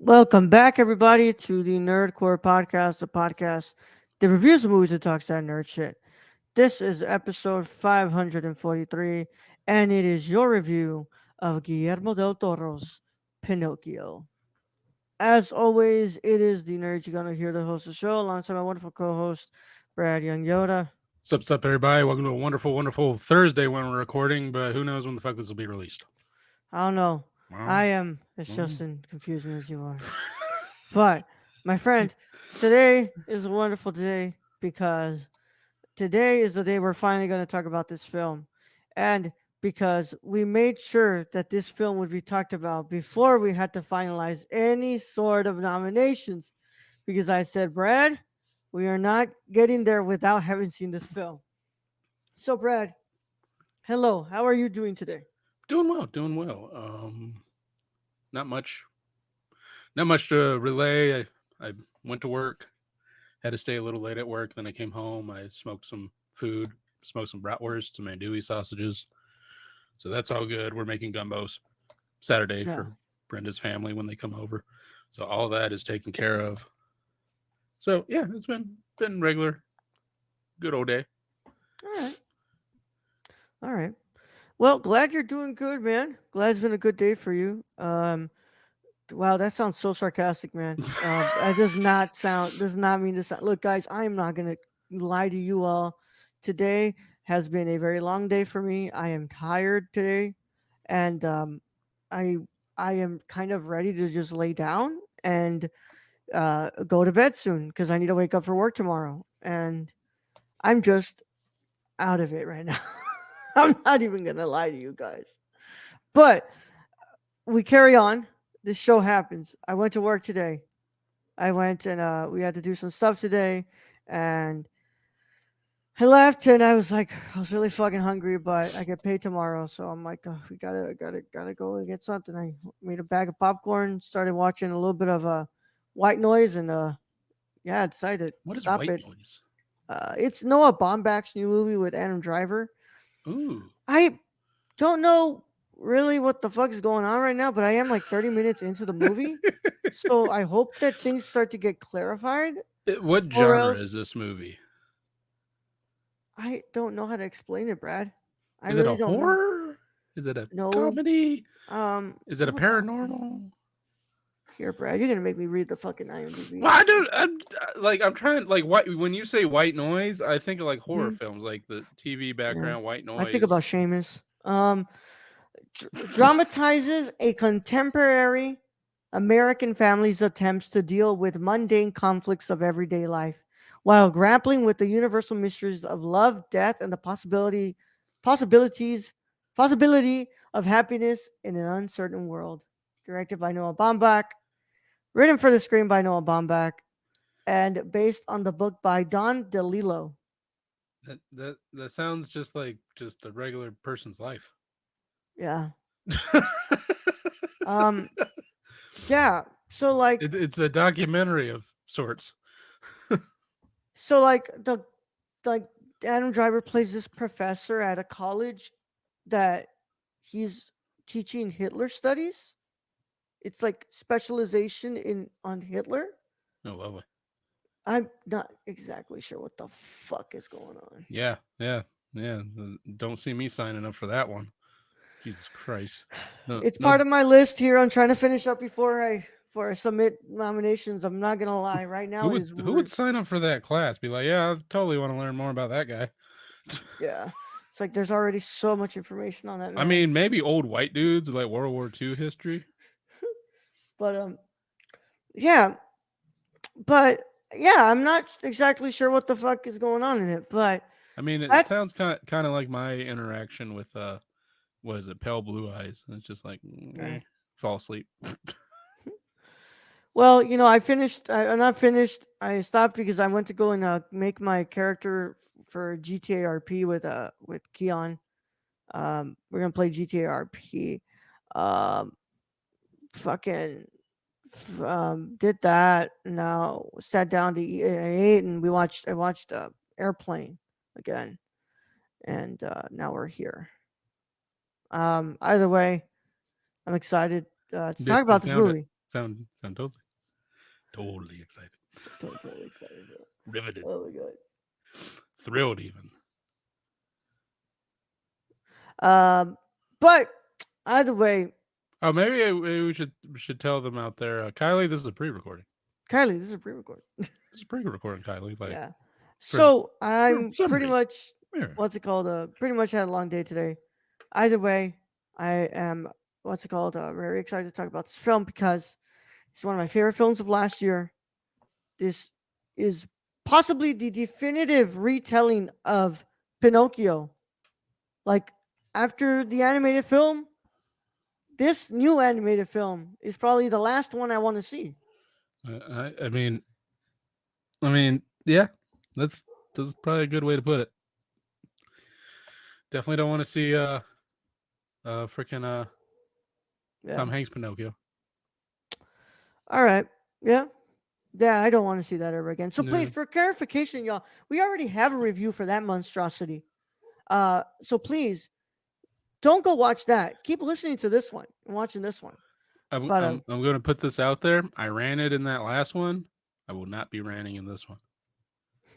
Welcome back, everybody, to the Nerdcore Podcast, the podcast that reviews movies and talks that nerd shit. This is episode 543, and it is your review of Guillermo del Toro's Pinocchio. As always, it is the nerds you're going to hear the host of the show alongside my wonderful co host, Brad Young Yoda. Sup, everybody. Welcome to a wonderful Thursday when we're recording, but who knows when the fuck this will be released. I don't know. Well, I am as well. just as confusing as you are. But, my friend, today is a wonderful day because today is the day we're finally going to talk about this film. And because we made sure that this film would be talked about before we had to finalize any sort of nominations. Because I said, Brad, we are not getting there without having seen this film. So, Brad, hello. How are you doing today? Doing well. Not much, not much to relay. I went to work, had to stay a little late at work. Then I came home. I smoked some food, smoked some bratwurst, some andouille sausages. So that's all good. We're making gumbos Saturday Yeah. for Brenda's family when they come over. So all that is taken care of. So yeah, it's been regular, good old day. All right. All right. Well, glad you're doing good, man. Glad it's been a good day for you. Wow, that sounds so sarcastic, man. That does not mean to sound. Look, guys, I am not gonna lie to you all. Today has been a very long day for me. I am tired today, and I I am kind of ready to just lay down and go to bed soon because I need to wake up for work tomorrow. And I'm just out of it right now. I'm not even gonna lie to you guys, but we carry on. This show happens. I went to work today. I went and we had to do some stuff today, and I left and I was like, I was really fucking hungry, but I get paid tomorrow, so I'm like, we gotta go and get something. I made a bag of popcorn, started watching a little bit of White Noise, and yeah, I decided to What is stop white it. noise? It's Noah Baumbach's new movie with Adam Driver. Ooh. I don't know really what the fuck is going on right now, but I am like 30 minutes into the movie. So I hope that things start to get clarified, What or genre is else this movie? I don't know how to explain it, Brad. I Is it really a don't know. horror? Is it a No. comedy? Is it a Hold on. paranormal? Here, Brad, you're gonna make me read the fucking IMDb. Well, I don't. I'm trying. Like, when you say white noise, I think of like horror Hmm. films, like the TV Yeah. background white I think about noise. Seamus. Dramatizes a contemporary American family's attempts to deal with mundane conflicts of everyday life while grappling with the universal mysteries of love, death, and the possibilities, possibility of happiness in an uncertain world. Directed by Noah Baumbach, written for the screen by Noah Baumbach, and based on the book by Don DeLillo. That sounds just like just a regular person's life. Yeah. Um. Yeah. So like, It's a documentary of sorts. so like the like Adam Driver plays this professor at a college that he's teaching Hitler studies. It's like specialization in on Hitler. Oh, lovely. I'm not exactly sure what the fuck is going on. Yeah. Don't see me signing up for that one. Jesus Christ. No, It's no. part of my list here. I'm trying to finish up before I submit nominations. I'm not gonna lie. Right now it is Who would weird. sign up for that class? Be like, yeah, I totally want to learn more about that guy. Yeah, it's like there's already so much information on that I man. mean, maybe old white dudes like World War II history. But yeah, but yeah, I'm not exactly sure what the fuck is going on in it. But I mean, it sounds that's kind of like my interaction with what is it, Pale Blue Eyes. And it's just like, yeah. fall asleep. Well, I finished. I'm not finished. I stopped because I went to go and make my character for GTA RP with Keon. We're gonna play GTA RP. Um, fucking did that. Now sat down to eat, I ate, and we watched. I watched Airplane again, and now we're here. Either way, I'm excited to talk Did about it this sound movie. Sound totally excited, Totally excited, bro. riveted, Oh my god. thrilled even. But either way, Oh, maybe we should tell them out there, Kylie. This is a pre-recording. Kylie, this is a pre-record. This is a pre-recording, Kylie. Like Yeah. for So I'm some pretty reason. much Yeah. what's it called? Pretty much had a long day today. Either way, I am what's it called? Very excited to talk about this film because it's one of my favorite films of last year. This is possibly the definitive retelling of Pinocchio. Like after the animated film, this new animated film is probably the last one I want to see. I mean, yeah. That's probably a good way to put it. Definitely don't want to see freaking Yeah. Tom Hanks Pinocchio. All right. Yeah. Yeah, I don't want to see that ever again. So please, No, for clarification, y'all, we already have a review for that monstrosity. So please don't go watch that. Keep listening to this one and watching this one. I'm But I'm I'm gonna put this out there. I ran it in that last one. I will not be ranting in this one.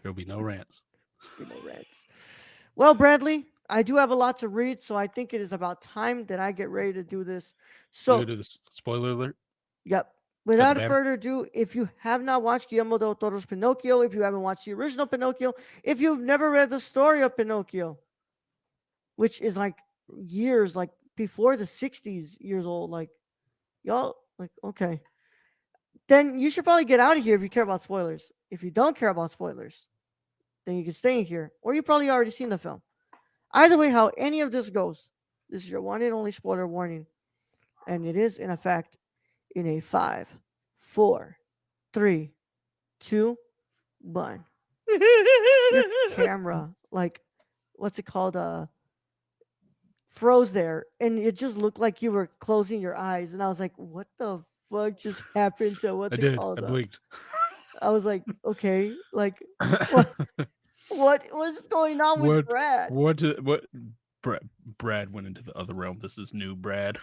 There'll be no rants. be no rants. Well, Bradley, I do have a lot to read, so I think it is about time that I get ready to do this. We go So, to the spoiler alert. yep. Got the Without banner. further ado, if you have not watched Guillermo del Toro's Pinocchio, if you haven't watched the original Pinocchio, if you've never read the story of Pinocchio, which is like years, like before the 60s years old, like y'all, like, okay, then you should probably get out of here if you care about spoilers. If you don't care about spoilers, then you can stay in here, or you probably already seen the film. Either way, how any of this goes, this is your one and only spoiler warning, and it is in effect in a five, four, three, two, one. Your camera, like, what's it called? Froze there, and it just looked like you were closing your eyes, and I was like, "What the fuck just happened to I what's it did. I called?" blinked. I was like, "Okay, like what what's going on with what? Brad?" What? Brad went into the other realm. This is new Brad.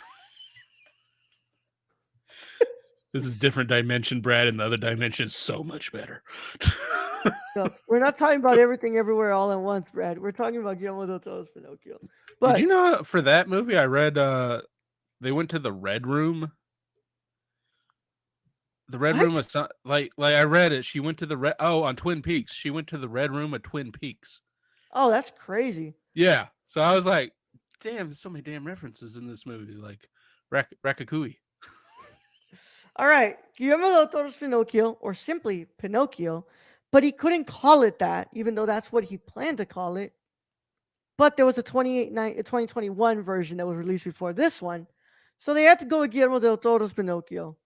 This is different dimension Brad, and the other dimension is so much better. No, we're not talking about everything everywhere all at once, Brad. We're talking about Guillermo del Toro's Pinocchio. Did you But know for that movie I read they went to the red room. The red room what? was like I read it. She went to the red on Twin Peaks. She went to the red room at Twin Peaks. Oh, that's crazy. Yeah. So I was like, damn, there's so many damn references in this movie, like Ratatouille. All right, Guillermo del Toro's Pinocchio, or simply Pinocchio, but he couldn't call it that, even though that's what he planned to call it. But there was a 2021 version that was released before this one. So they had to go with Guillermo del Toro's Pinocchio.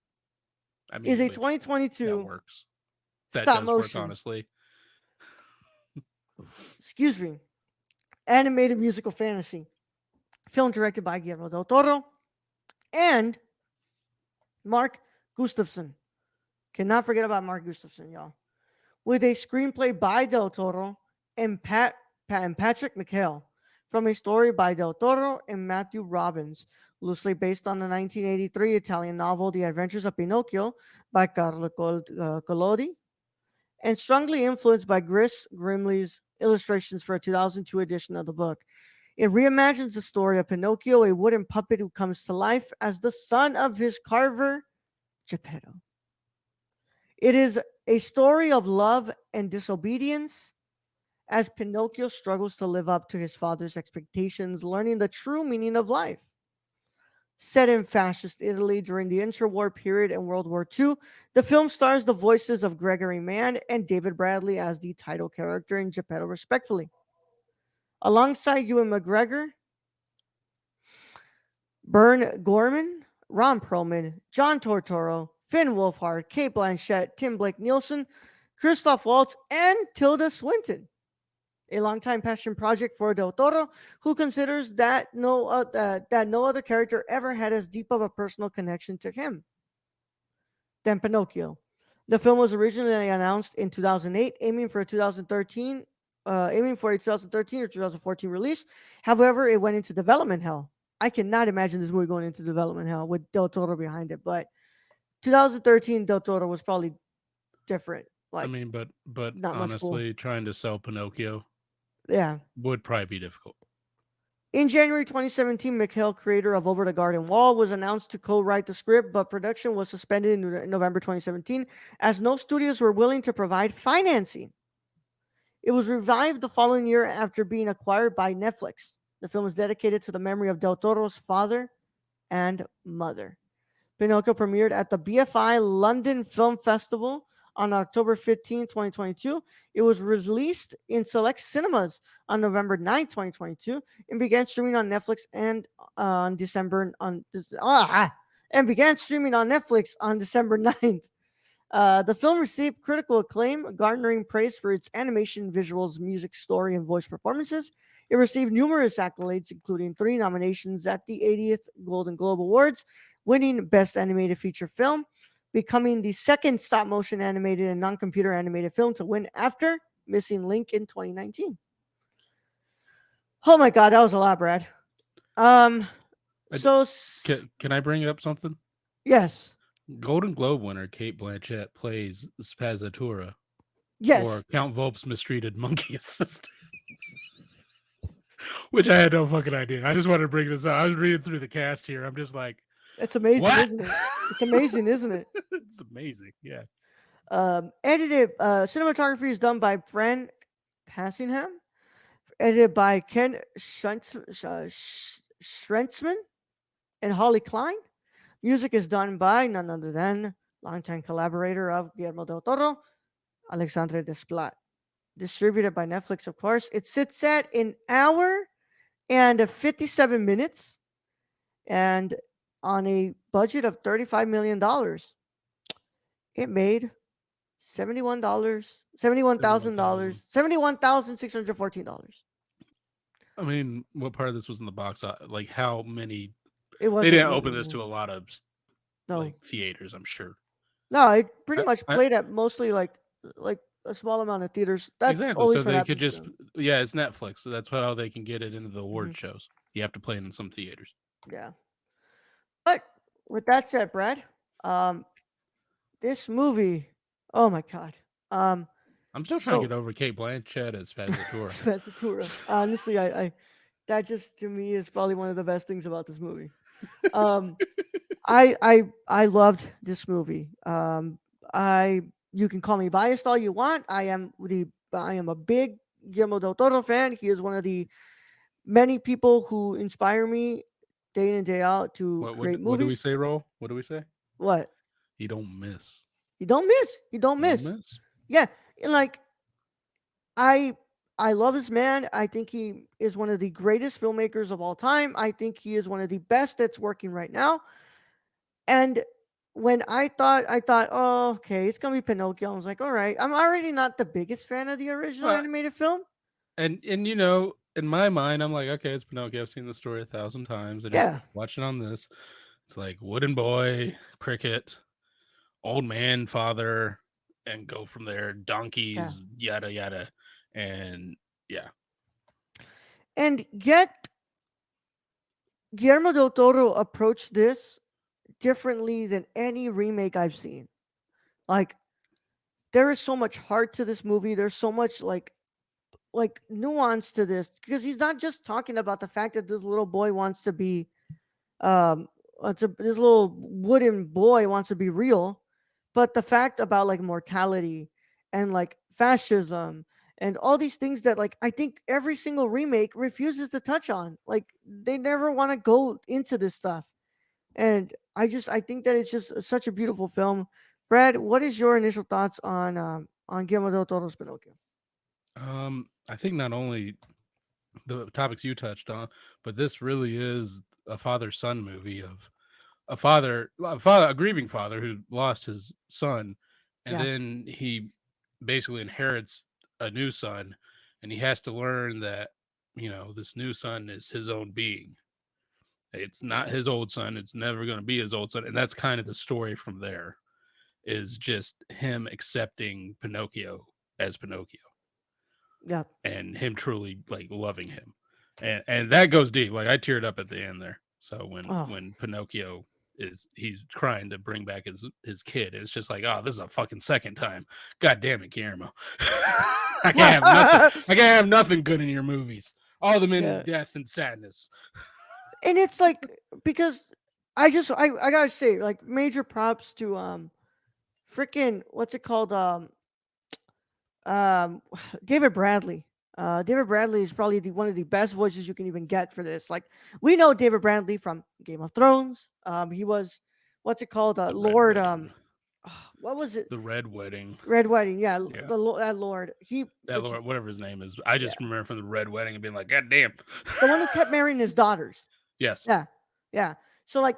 I Is mean, a which that 2022 works. That stop does work, motion, honestly. excuse me, animated musical fantasy film directed by Guillermo del Toro and Mark Gustafson. Cannot forget about Mark Gustafson, y'all. With a screenplay by Del Toro and and Patrick McHale from a story by Del Toro and Matthew Robbins, loosely based on the 1983 Italian novel The Adventures of Pinocchio by Carlo Collodi, and strongly influenced by Chris Grimley's illustrations for a 2002 edition of the book. It reimagines the story of Pinocchio, a wooden puppet who comes to life as the son of his carver, Geppetto. It is a story of love and disobedience as Pinocchio struggles to live up to his father's expectations, learning the true meaning of life. Set in fascist Italy during the interwar period and World War II, the film stars the voices of Gregory Mann and David Bradley as the title character and Geppetto, respectively. Alongside Ewan McGregor, Bern Gorman, Ron Perlman, John Tortoro, Finn Wolfhard, Kate Blanchett, Tim Blake Nielsen, Christoph Waltz, and Tilda Swinton. A longtime passion project for Del Toro, who considers that no other character ever had as deep of a personal connection to him than Pinocchio. The film was originally announced in 2008, aiming for a 2013 or 2014 release. However, it went into development hell. I cannot imagine this movie going into development hell with Del Toro behind it, but 2013 Del Toro was probably different. I Like mean, but not much cool. honestly, trying to sell Pinocchio Yeah. would probably be difficult. In January 2017, Mikhail, creator of Over the Garden Wall, was announced to co-write the script, but production was suspended in November 2017 as no studios were willing to provide financing. It was revived the following year after being acquired by Netflix. The film is dedicated to the memory of Del Toro's father and mother. Pinocchio premiered at the BFI London Film Festival on October 15, 2022. It was released in select cinemas on November 9th, 2022, and began streaming on Netflix on December on and began streaming on Netflix on December 9th. The film received critical acclaim, garnering praise for its animation, visuals, music, story, and voice performances. It received numerous accolades, including 3 nominations at the 80th Golden Globe Awards, winning Best Animated Feature Film, becoming the second stop motion animated and non computer animated film to win after Missing Link in 2019. Oh my God, that was a lot, Brad. Um, I, so, can I bring up something? yes, Golden Globe winner Kate Blanchett plays Spazzatura, yes, or Count Volp's mistreated monkey assistant, which I had no fucking idea. I just wanted to bring this up. I was reading through the cast here. I'm just like, it's amazing, what? isn't it? It's amazing, isn't it? It's amazing. Yeah. Cinematography is done by Brent Passingham, edited by Ken Schrentzman and Holly Klein. Music is done by none other than longtime collaborator of Guillermo del Toro, Alexandre Desplat. Distributed by Netflix, of course. It sits at an hour and 57 minutes and on a budget of $35 million. It made $71, $71,000. $71,000, $71,614. I mean, what part of this was in the box? Like, how many? It They wasn't didn't open really, this to a lot of no, like theaters, I'm sure. no. It pretty I, much I, played at mostly like a small amount of theaters. That's exactly. So always what they could happens to just, them. yeah, it's Netflix. So that's how they can get it into the Hmm. award shows. You have to play it in some theaters. Yeah, but with that said, Brad, um, this movie, oh my God, I'm still trying to get so over Kate Blanchett as Spazzatura. Spezzatura. Honestly, I that just to me is probably one of the best things about this movie. Um, I loved this movie. I You can call me biased all you want. I am a big Guillermo del Toro fan. He is one of the many people who inspire me day in and day out to create What do we movies. say, Roll? What do we say? What? You don't miss. You don't miss. You don't You don't miss. miss. Yeah, and like I I love this man. I think he is one of the greatest filmmakers of all time. I think he is one of the best that's working right now. And when I thought, oh, okay, it's gonna be Pinocchio. I was like, all right. I'm already not the biggest fan of the original Well, animated film. and you know, in my mind, I'm like, okay, it's Pinocchio. I've seen the story 1,000 times. I just Yeah, watch it on this. It's like wooden boy, cricket, old man, father, and go from there. yeah. Donkeys, yada yada, and yeah. And yet Guillermo del Toro approached this differently than any remake I've seen. Like there is so much heart to this movie. There's so much like nuance to this because he's not just talking about the fact that this little boy wants to be um this little wooden boy wants to be real, but the fact about like mortality and like fascism and all these things that like I think every single remake refuses to touch on. Like they never want to go into this stuff. And I think that it's just such a beautiful film. Brad, what is your initial thoughts on Guillermo del Toro's Pinocchio? I think not only the topics you touched on, but this really is a father son movie of a grieving father who lost his son, and Yeah, then he basically inherits a new son, and he has to learn that this new son is his own being. It's not his old son. It's never going to be his old son, and that's kind of the story from there. Is just him accepting Pinocchio as Pinocchio yeah. and him truly like loving him, and that goes deep. Like I teared up at the end there. So Oh, when Pinocchio is he's trying to bring back his kid. It's just like, oh, this is a fucking second time. God damn it, Guillermo. I can't have nothing. I can't have nothing good in your movies. All of them in Yeah. death and sadness. And it's like because I gotta say, like, major props to freaking what's it called, um David Bradley. David Bradley is probably one of the best voices you can even get for this. Like, we know David Bradley from Game of Thrones. He was, what's it called, The Red Lord, Wedding. what was it? The Red Wedding. Red Wedding. Yeah, Yeah. that Lord. He, That which Lord, is, whatever his name is. I yeah, just remember from the Red Wedding and being like, God damn. the one who kept marrying his daughters. Yes. Yeah, yeah. So like,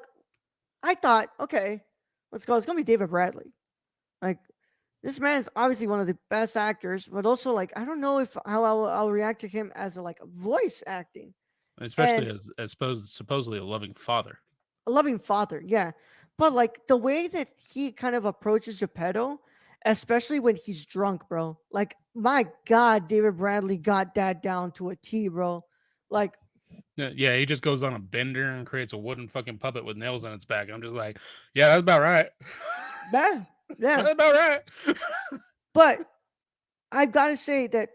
I thought, okay, let's go. It's gonna be David Bradley. Like, this man is obviously one of the best actors, but also like, I don't know if how I'll react to him as a like voice acting Especially and as supposedly a loving father. a loving father. Yeah, but like the way that he kind of approaches Geppetto, especially when he's drunk, bro. Like, my God, David Bradley got that down to a T, bro. Like, Yeah, he just goes on a bender and creates a wooden fucking puppet with nails on its back. I'm just like, yeah, that's about right. yeah, yeah. That's about right. But I've got to say that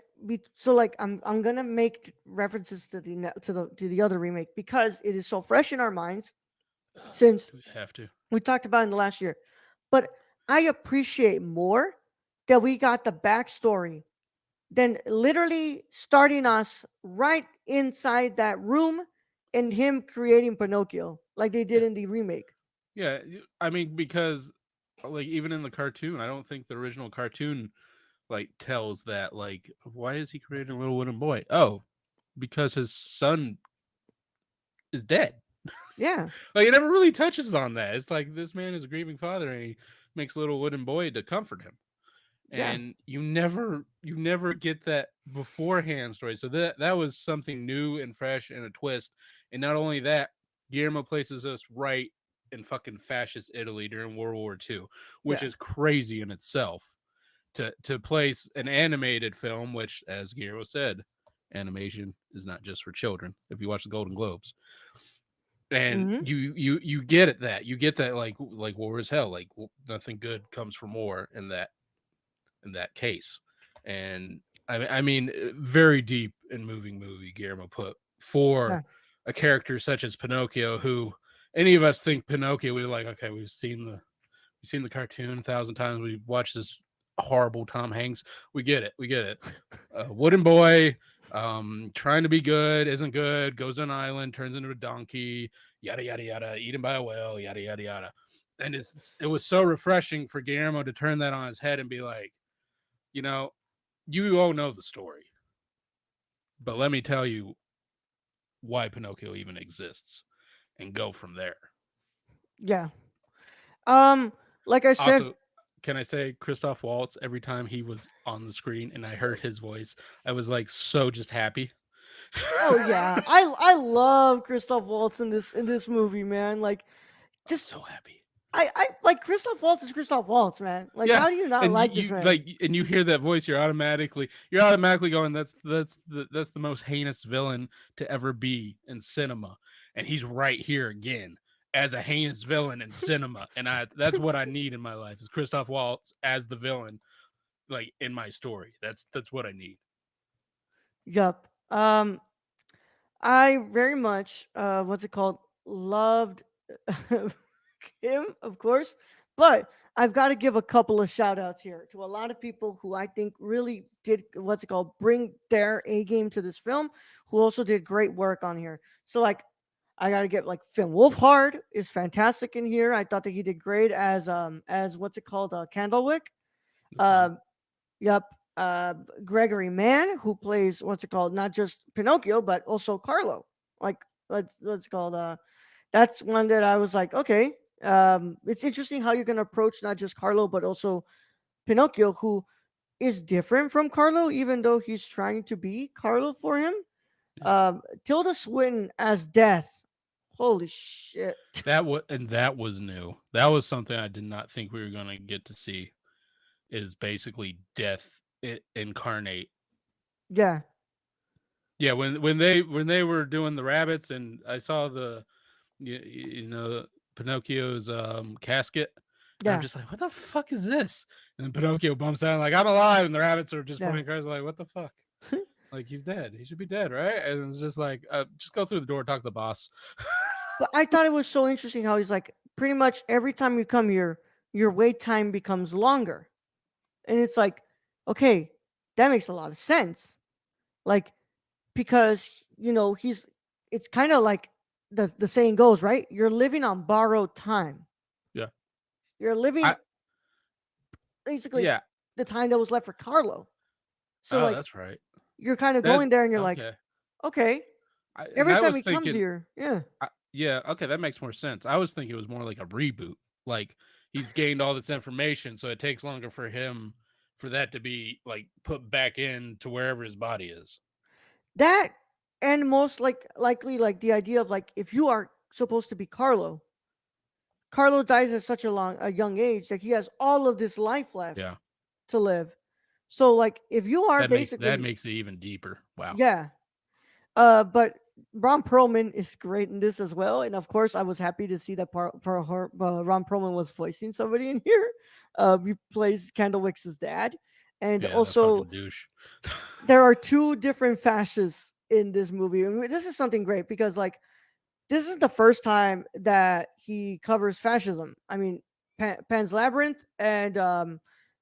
so like I'm gonna make references to the other remake because it is so fresh in our minds since Do we have to? we talked about it in the last year. But I appreciate more that we got the backstory than literally starting us right inside that room and him creating Pinocchio like they did Yeah. in the remake. Yeah. I mean, because like even in the cartoon, I don't think the original cartoon like tells that like why is he creating a little wooden boy? Oh, because his son is dead. Yeah, Like it never really touches on that. It's like this man is a grieving father and he makes a little wooden boy to comfort him. yeah, And you never get that beforehand story. So that was something new and fresh and a twist. And not only that, Guillermo places us right in fucking fascist Italy during World War II, which yeah, is crazy in itself. To place an animated film, which, as Guillermo said, animation is not just for children. If you watch the Golden Globes, and hmm, you get it that you get that like war is hell, like nothing good comes from war in that case. And I mean, very deep and moving movie Guillermo put for yeah, a character such as Pinocchio, who any of us think Pinocchio, we're like, okay, we've seen the cartoon 1,000 times. We watched this horrible Tom Hanks. We get it. We get it. Wooden boy, trying to be good, isn't good, goes to an island, turns into a donkey, yada yada yada, eaten by a whale, yada yada yada. And it was so refreshing for Guillermo to turn that on his head and be like, you know, you all know the story, but let me tell you why Pinocchio even exists and go from there. yeah. Um, like I said, Also, can I say Christoph Waltz, every time he was on the screen and I heard his voice, I was like so just happy. oh yeah, I love Christoph Waltz in this movie, man. Like, I was just so happy. I like Christoph Waltz is Christoph Waltz, man. Like, Yeah, how do you not and like this you man? like, and you hear that voice, you're automatically going, that's the most heinous villain to ever be in cinema, and he's right here again as a heinous villain in cinema, and that's what I need in my life is Christoph Waltz as the villain, like in my story. That's what I need. Yup. I very much what's it called? Loved him, of course, but I've got to give a couple of shout outs here to a lot of people who I think really did what's it called bring their A game to this film, who also did great work on here. So like, I gotta get like Finn Wolfhard is fantastic in here. I thought that he did great as what's it called, Candlewick. The son. Um, yep. Gregory Mann, who plays what's it called, not just Pinocchio but also Carlo. Like, let's called that's one that I was like, okay, it's interesting how you're gonna approach not just Carlo but also Pinocchio, who is different from Carlo, even though he's trying to be Carlo for him. Yeah. Tilda Swinton as Death. Holy shit. That was new. That was something I did not think we were going to get to see. Is basically death incarnate. Yeah. Yeah, when they were doing the rabbits, and I saw the you know Pinocchio's casket, and I'm Yeah, just like, what the fuck is this? And then Pinocchio bumps down like, I'm alive, and the rabbits are just yeah. pointing cars like, what the fuck? Like he's dead. He should be dead, right? And it's just like, just go through the door, talk to the boss. But I thought it was so interesting how he's like, pretty much every time you come here, your wait time becomes longer. And it's like, okay, that makes a lot of sense. Like, because, he's, it's kind of like the saying goes, right? You're living on borrowed time. Yeah, You're living I basically yeah. the time that was left for Carlo. So, Oh, like, that's right. you're kind of That's going there and you're like, okay. okay, And every I time was he comes thinking, here, yeah. yeah, okay, that makes more sense. I was thinking it was more like a reboot. Like he's gained all this information, so it takes longer for him for that to be like put back in to wherever his body is. That and most likely like the idea of like if you are supposed to be Carlo, Carlo dies at such a young age that he has all of this life left Yeah, to live. So like if you are that basically makes it even deeper. Wow. yeah, but Ron Perlman is great in this as well, and of course I was happy to see that Ron Perlman was voicing somebody in here. He plays Candlewick's dad, and Yeah, that also fucking douche. there are two different fascists in this movie. I mean, this is something great because like this is the first time that he covers fascism. I mean, Pan's Labyrinth and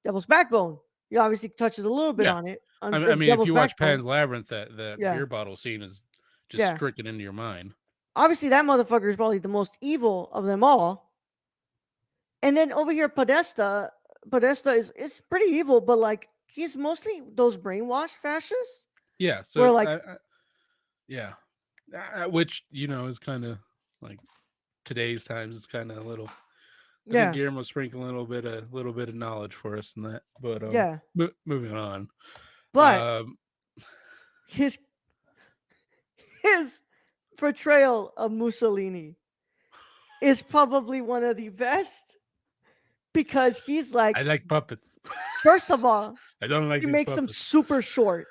Devil's Backbone. He obviously touches a little bit Yeah, on it I in mean, if Devil's you watch Backbone. Pan's Labyrinth, that Yeah, beer bottle scene is just yeah. stricken into your mind. Obviously, that motherfucker is probably the most evil of them all. And then over here, Podesta is pretty evil, but like he's mostly those brainwashed fascists. Yeah, Where so like, yeah, which is kind of like today's times. It's kind of a little. I think yeah, Guillermo sprinkling a little bit of knowledge for us in that. But yeah. moving on. But Um, his his portrayal of Mussolini is probably one of the best because he's I like, like puppets. first of all, I don't like he these makes them puppets. super short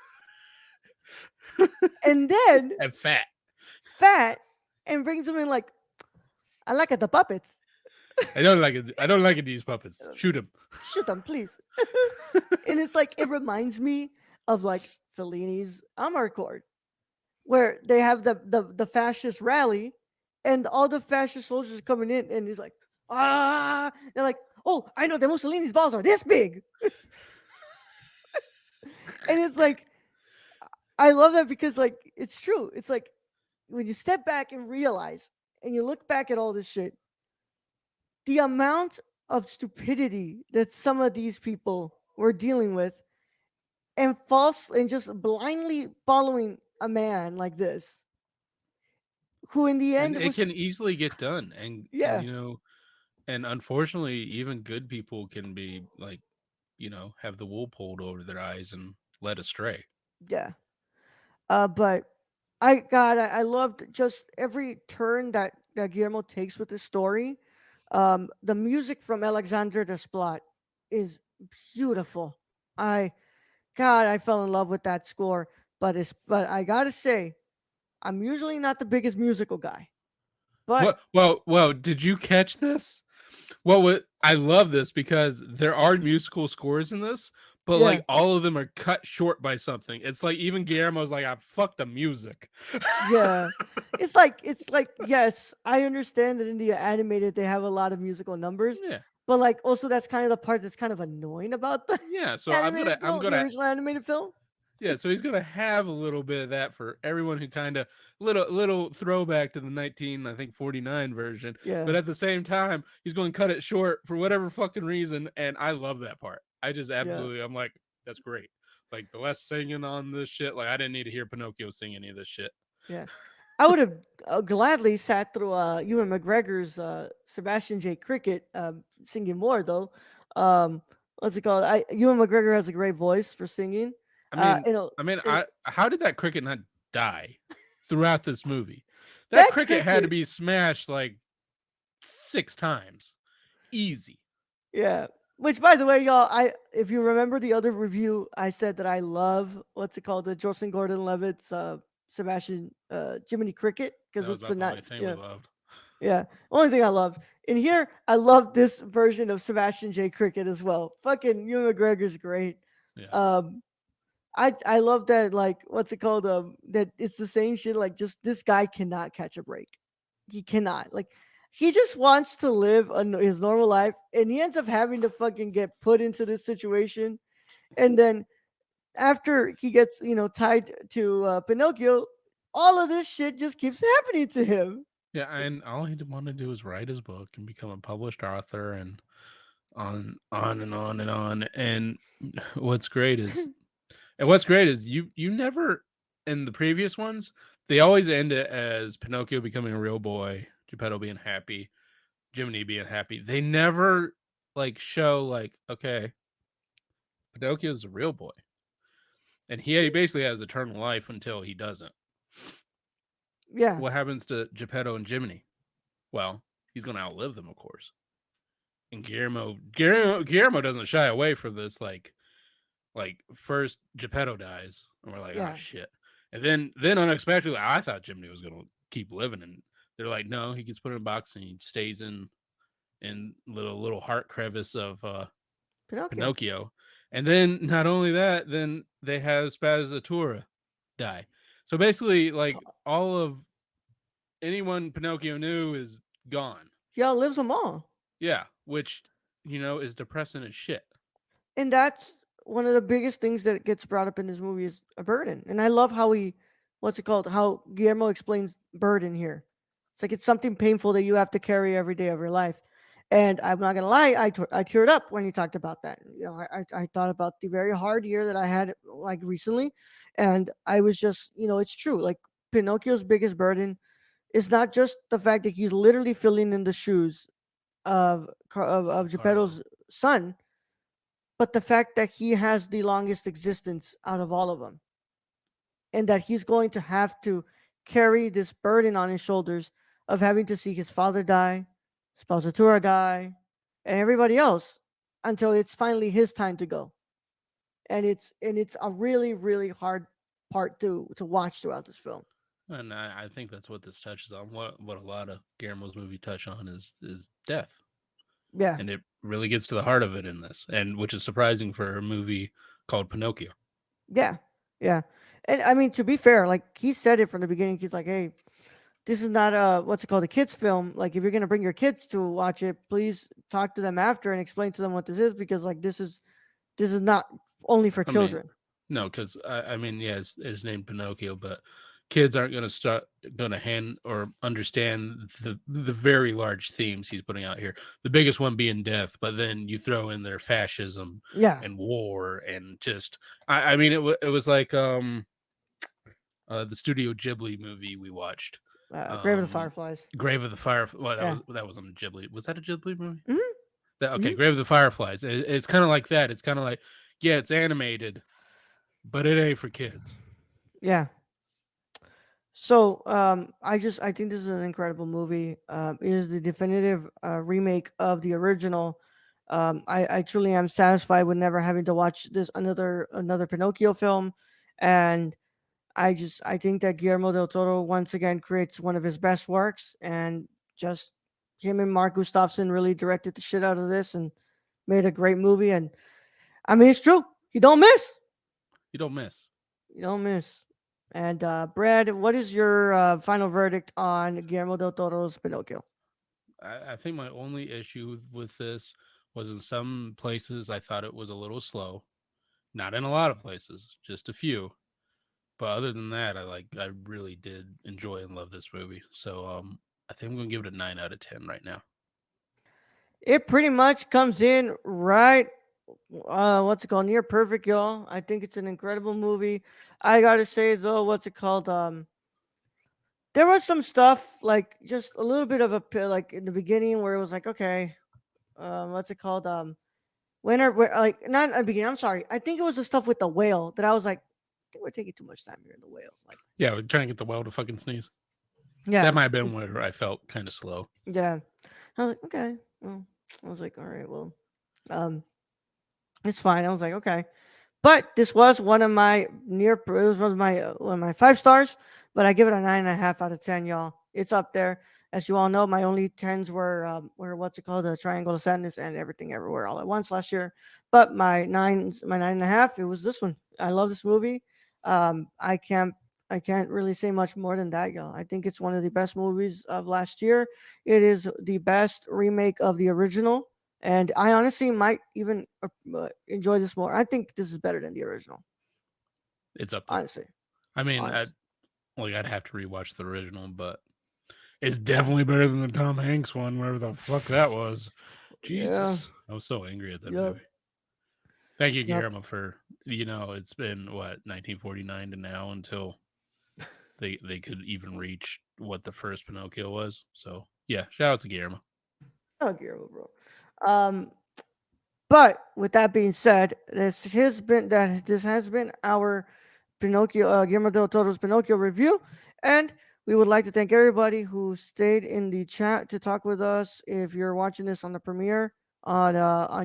and then And fat. fat and brings them in like, I like it, the puppets. I don't like it. I don't like it. These puppets. Uh, Shoot them. Shoot them, please. And it's like, it reminds me of like Fellini's Amarcord, where they have the fascist rally and all the fascist soldiers coming in, and he's like, they're like, oh, I know that Mussolini's balls are this big. And it's like, I love that because like it's true. It's like when you step back and realize and you look back at all this shit, the amount of stupidity that some of these people were dealing with and false and just blindly following a man like this, who in the And end it was, can easily get done. And yeah, and unfortunately, even good people can be like, have the wool pulled over their eyes and led astray. yeah. But I loved just every turn that Guillermo takes with the story. The music from Alexander Desplat is beautiful. I I fell in love with that score. But I gotta say, I'm usually not the biggest musical guy. But Well. Did you catch this? Well, I love this because there are musical scores in this, but yeah, like all of them are cut short by something. It's like even Guillermo's like, "I fuck the music." yeah. It's like yes, I understand that in the animated they have a lot of musical numbers, Yeah, but like also that's kind of the part that's kind of annoying about the yeah. So animated I'm film, the gonna original animated film. Yeah, so he's gonna have a little bit of that for everyone who kind of little throwback to the 19, I think 49 version, Yeah, but at the same time, he's going to cut it short for whatever fucking reason, and I love that part. I just yeah, absolutely, I'm like, that's great. Like the less singing on this shit, like I didn't need to hear Pinocchio sing any of this shit. yeah. I would have gladly sat through Ewan McGregor's Sebastian J. Cricket singing more though. What's it called? Ewan McGregor has a great voice for singing. I mean, You know, I how did that cricket not die throughout this movie? That that cricket had to cricket. be smashed like 6 times, easy. Yeah. Which, by the way, y'all, if you remember the other review, I said that I love what's it called, the Joseph Gordon-Levitt's Sebastian Jiminy Cricket, because That was it's about the not only thing we yeah loved. Yeah. Only thing I loved in here, I love this version of Sebastian J. Cricket as well. Fucking Ewan McGregor's great. Yeah, Um, I love that, like, what's it called? That it's the same shit. Like, just this guy cannot catch a break. He cannot. Like, he just wants to live his normal life, and he ends up having to fucking get put into this situation. And then after he gets, tied to Pinocchio, all of this shit just keeps happening to him. yeah, and all he wanted to do was write his book and become a published author, and on and on and on. And what's great is you never in the previous ones they always end it as Pinocchio becoming a real boy, Geppetto being happy, Jiminy being happy. They never like show like, okay, Pinocchio's a real boy, and he basically has eternal life until he doesn't. Yeah, What happens to Geppetto and Jiminy? Well, he's going to outlive them, of course. And Guillermo doesn't shy away from this. Like first Geppetto dies, and we're like, oh yeah. shit. And then unexpectedly, I thought Jiminy was going to keep living, and they're like, no, he gets put in a box and he stays in little heart crevice of Pinocchio. Pinocchio. And then not only that, then they have Spazzatura die. So basically, like all of anyone Pinocchio knew is gone. He outlives them all. Yeah, which is depressing as shit. And that's one of the biggest things that gets brought up in this movie is a burden. And I love how what's it called? How Guillermo explains burden here. It's like it's something painful that you have to carry every day of your life. And I'm not gonna lie, I teared up when you talked about that. I thought about the very hard year that I had like recently, and I was just, it's true. Like Pinocchio's biggest burden is not just the fact that he's literally filling in the shoes of Carlo. Geppetto's son, but the fact that he has the longest existence out of all of them, and that he's going to have to carry this burden on his shoulders of having to see his father die, Spazzatura die, and everybody else until it's finally his time to go. And it's a really really hard part to watch throughout this film. And I think that's what this touches on. What a lot of Guillermo's movie touch on is death, Yeah, and it really gets to the heart of it in this, and which is surprising for a movie called Pinocchio. yeah, yeah. And I mean, to be fair, like he said it from the beginning. He's like, "Hey, this is not a what's it called a kids film. Like if you're gonna bring your kids to watch it, please talk to them after and explain to them what this is because like this is not only for I mean, children." no, because I mean, yeah, it's named Pinocchio, but kids aren't going to hand or understand the very large themes he's putting out here. The biggest one being death, but then you throw in their fascism Yeah, and war and just I mean it was like the Studio Ghibli movie we watched. Grave of the Um Fireflies. Grave of the Fire well Yeah. that was on Ghibli. Was that a Ghibli movie? Hmm. Okay, Hmm. Grave of the Fireflies. It's kind of like that. It's kind of like yeah, it's animated, but it ain't for kids. Yeah. So I think this is an incredible movie. It is the definitive remake of the original. I truly am satisfied with never having to watch this another Pinocchio film, and I think that Guillermo del Toro once again creates one of his best works, and just him and Mark Gustafson really directed the shit out of this and made a great movie. And I mean, it's true. You don't miss. You don't miss. You don't miss. And Brad, what is your final verdict on Guillermo del Toro's Pinocchio? I think my only issue with this was in some places I thought it was a little slow. Not in a lot of places, just a few. But other than that, I really did enjoy and love this movie. So I think I'm gonna give it a 9 out of 10 right now. It pretty much comes in right. What's it called? Near perfect, y'all. I think it's an incredible movie. I gotta say though, what's it called? There was some stuff like just a little bit of like in the beginning where it was like, okay, what's it called? Where like not at the beginning. I'm sorry. I think it was the stuff with the whale that I was like, I think we're taking too much time here in the whale. Like, Yeah, we're trying to get the well to fucking sneeze. That yeah, might have been where I felt kind of slow. yeah. I was like, okay. Well, I was like, all right, well, um, it's fine. I was like, okay. But this was one of my it was one of my 5 stars, but I give it a 9.5 out of 10, y'all. It's up there. As you all know, my only tens were what's it called, the Triangle of Sadness and Everything Everywhere All at Once last year. But my 9.5, it was this one. I love this movie. Um, I can't I can't really say much more than that, y'all. I think it's one of the best movies of last year. It is the best remake of the original, and I honestly might even enjoy this more. I think this is better than the original. It's up there. Honestly, I mean, honestly, I'd have to rewatch the original, but it's definitely better than the Tom Hanks one, whatever the fuck that was. yeah, Jesus, I was so angry at that yep, movie. Thank you, yep. Guillermo, for it's been what 1949 to now until they could even reach what the first Pinocchio was. So yeah, shout out to Guillermo. Oh, Guillermo, bro. Um, But with that being said, this has been our Pinocchio Guillermo del Toro's Pinocchio review, and we would like to thank everybody who stayed in the chat to talk with us. If you're watching this on the premiere on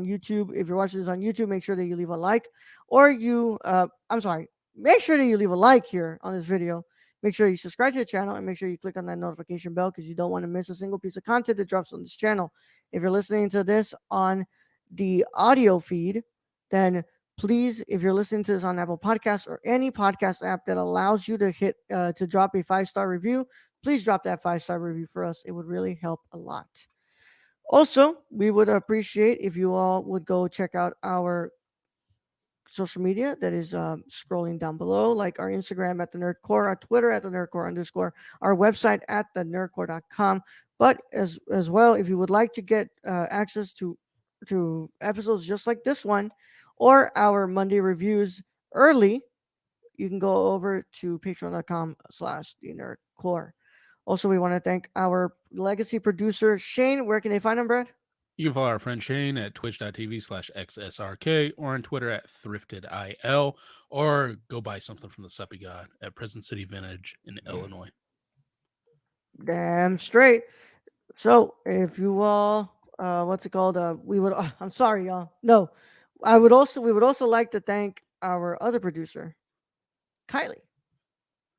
YouTube, if you're watching this on YouTube, make sure that you leave a like, or I'm sorry, make sure that you leave a like here on this video. Make sure you subscribe to the channel and make sure you click on that notification bell because you don't want to miss a single piece of content that drops on this channel. If you're listening to this on the audio feed, then please, if you're listening to this on Apple Podcasts or any podcast app that allows you to hit to drop a 5-star review, please drop that 5-star review for us. It would really help a lot. Also, we would appreciate if you all would go check out our social media that is scrolling down below, like our Instagram at the Nerdcore, our Twitter at the Nerdcore underscore, our website at the Nerdcore.com. But as well, if you would like to get access to episodes just like this one, or our Monday reviews early, you can go over to patreon.com/slash the Nerdcore. Also, we want to thank our legacy producer Shane. Where can they find him, Brad? You can follow our friend Shane at twitch.tv/xsrk or on Twitter at thriftedil, or go buy something from the Suppy God at Present City Vintage in Illinois. Damn straight. So if you all, what's it called? We would. I'm sorry, y'all. No, we would also like to thank our other producer, Kylie.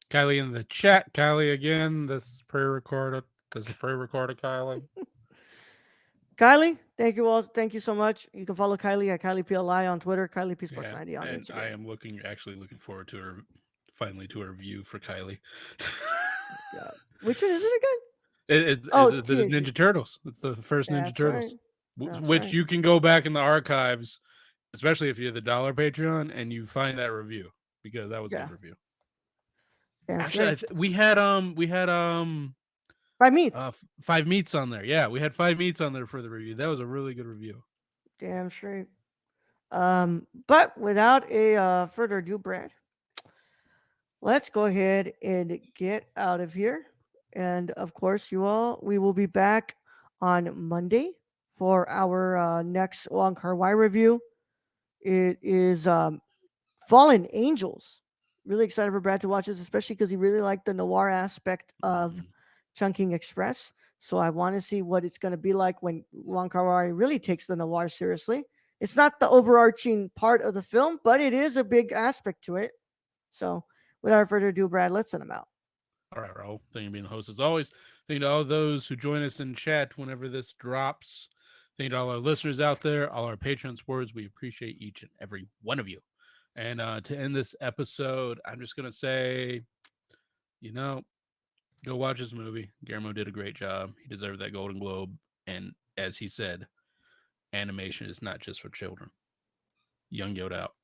Kylie in the chat. Kylie again. This is pre-recorded. This is pre-recorded, Kylie. Kylie, thank you all. Thank you so much. You can follow Kylie at Kylie PLI on Twitter, Kylie P Sports Yeah, 90 on and I Instagram. am actually looking forward to her finally to her review for Kylie. Yeah. Which one is it again? It's Oh, the Teenage Ninja Mutant. Turtles. It's the first Ninja That's right. Turtles, That's which right. you can go back in the archives, especially if you're the dollar Patreon, and you find that review because that was a Yeah. good review. Damn Actually, straight. we had Five meats. 5 meats on there. Yeah, we had 5 meats on there for the review. That was a really good review. Damn straight. But without a further ado, Brad, let's go ahead and get out of here. And of course, we will be back on Monday for our next Wong Kar Wai review. It is Fallen Angels. Really excited for Brad to watch this, especially because he really liked the noir aspect of Mhm. Chunking Express. So I want to see what it's going to be like when Wong Kar Wai really takes the noir seriously. It's not the overarching part of the film, but it is a big aspect to it. So without further ado, Brad, let's send him out. All right, Raul. Thank you for being the host as always. Thank you to all those who join us in chat whenever this drops. Thank you to all our listeners out there, all our Patreon supporters. We appreciate each and every one of you. And to end this episode, I'm just gonna say, you know, go watch this movie. Guillermo did a great job. He deserved that Golden Globe. And as he said, animation is not just for children. Young Yoda out.